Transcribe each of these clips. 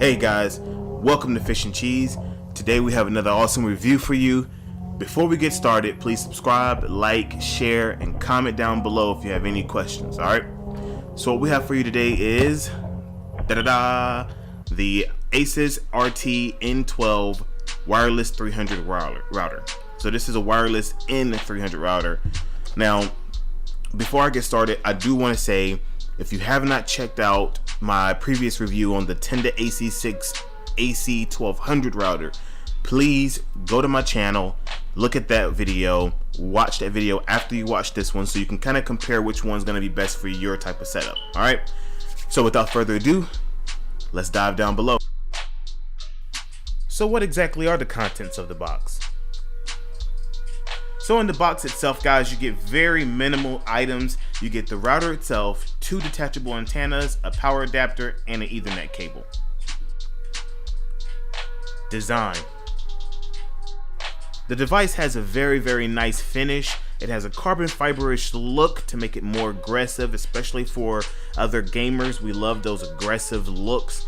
Hey guys, welcome to Fish and Cheese. Today we have another awesome review for you. Before we get started, please subscribe, like, share, and comment down below if you have any questions, alright? So what we have for you today is the Asus RT N12 wireless 300 router. So this is a wireless N300 router. Now, before I get started, I do want to say, if you have not checked out my previous review on the Tenda AC6 AC1200 router, please go to my channel, look at that video, watch that video after you watch this one so you can kind of compare which one's going to be best for your type of setup. Alright, so without further ado, let's dive down below. So what exactly are the contents of the box? So in the box itself, guys, you get very minimal items. You get the router itself, 2 detachable antennas, a power adapter, and an Ethernet cable. Design. The device has a very nice finish. It has a carbon fiber-ish look to make it more aggressive, especially for other gamers. We love those aggressive looks.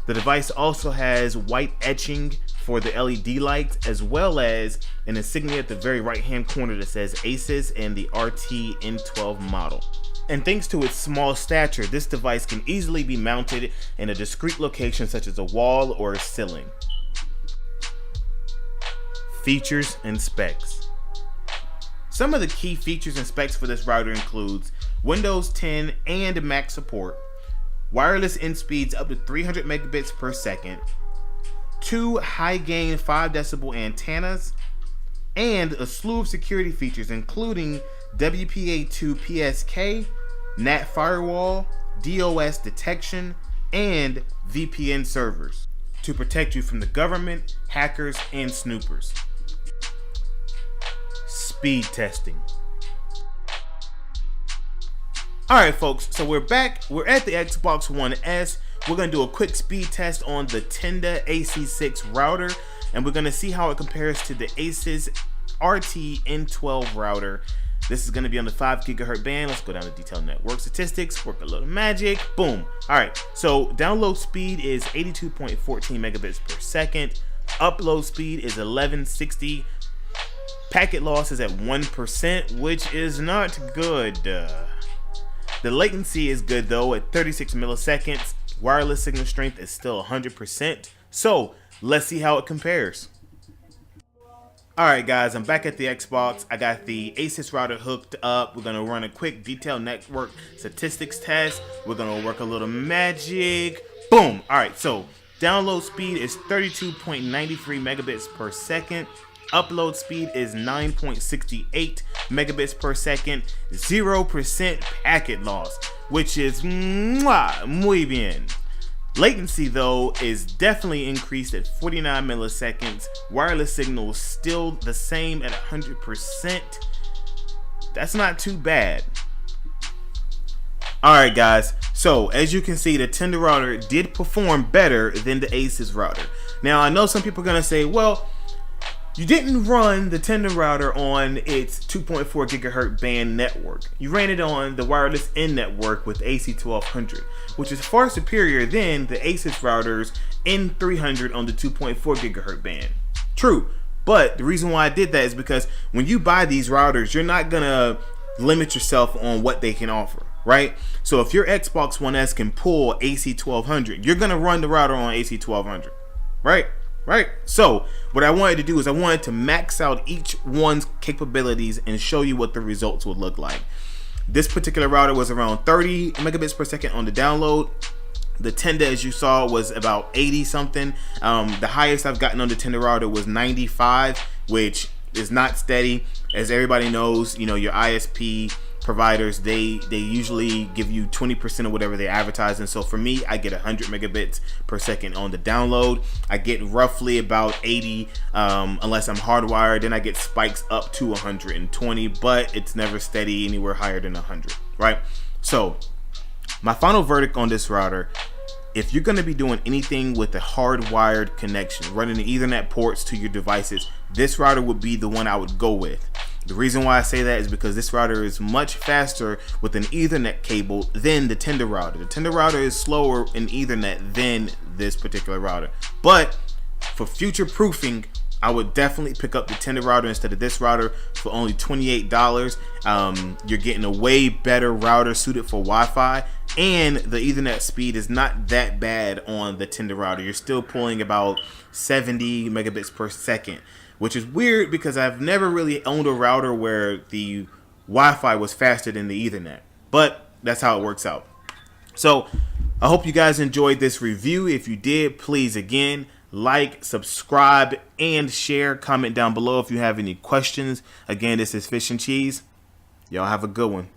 The device also has white etching for the LED lights, as well as an insignia at the very right hand corner that says Asus and the RT N12 model. And thanks to its small stature, this device can easily be mounted in a discrete location such as a wall or a ceiling. Features and specs. Some of the key features and specs for this router includes Windows 10 and Mac support, wireless in speeds up to 300 megabits per second, 2 high gain 5 decibel antennas, and a slew of security features including WPA2 PSK, NAT firewall, DOS detection, and VPN servers to protect you from the government, hackers, and snoopers. Speed testing. Alright folks, so we're back. We're at the Xbox One S. We're going to do a quick speed test on the Tenda AC6 router, and we're going to see how it compares to the Asus RT N12 router. This is going to be on the 5 gigahertz band. Let's go down to detailed network statistics, work a little magic, boom. Alright, so download speed is 82.14 megabits per second. Upload speed is 1160. Packet loss is at 1%, which is not good. The latency is good though at 36 milliseconds. Wireless signal strength is still 100%. So let's see how it compares. Alright guys, I'm back at the Xbox. I got the Asus router hooked up. We're going to run a quick detailed network statistics test. We're going to work a little magic. Boom! Alright, so download speed is 32.93 megabits per second. Upload speed is 9.68 megabits per second. 0% packet loss, which is muy bien. Latency though is definitely increased at 49 milliseconds. Wireless signal is still the same at 100%. That's not too bad. Alright guys, so as you can see, the Tenda router did perform better than the Asus router. Now I know some people are going to say, well, you didn't run the Tenda router on its 2.4 gigahertz band network. You ran it on the wireless N network with AC1200, which is far superior than the Asus router's N300 on the 2.4 gigahertz band. True, but the reason why I did that is because when you buy these routers, you're not gonna limit yourself on what they can offer, right? So if your Xbox One S can pull AC1200, you're gonna run the router on AC1200, right? Right, so what I wanted to do is I wanted to max out each one's capabilities and show you what the results would look like. This particular router was around 30 megabits per second on the download. The Tenda, as you saw, was about 80 something. The highest I've gotten on the Tenda router was 95, which is not steady. As everybody knows, you know, your ISP providers, they usually give you 20% of whatever they advertise, and so for me, I get 100 megabits per second on the download. I get roughly about 80 unless I'm hardwired. Then I get spikes up to 120, but it's never steady anywhere higher than 100, right? So my final verdict on this router: if you're going to be doing anything with a hardwired connection, running the Ethernet ports to your devices, this router would be the one I would go with. The reason why I say that is because this router is much faster with an Ethernet cable than the Tender router. The Tender router is slower in Ethernet than this particular router. But for future proofing, I would definitely pick up the Tender router instead of this router for only $28. You're getting a way better router suited for Wi-Fi, and the Ethernet speed is not that bad on the Tender router. You're still pulling about 70 megabits per second, which is weird because I've never really owned a router where the Wi-Fi was faster than the Ethernet, but that's how it works out. So I hope you guys enjoyed this review. If you did, please again, like, subscribe, and share. Comment down below if you have any questions. Again, this is Fish and Cheese. Y'all have a good one.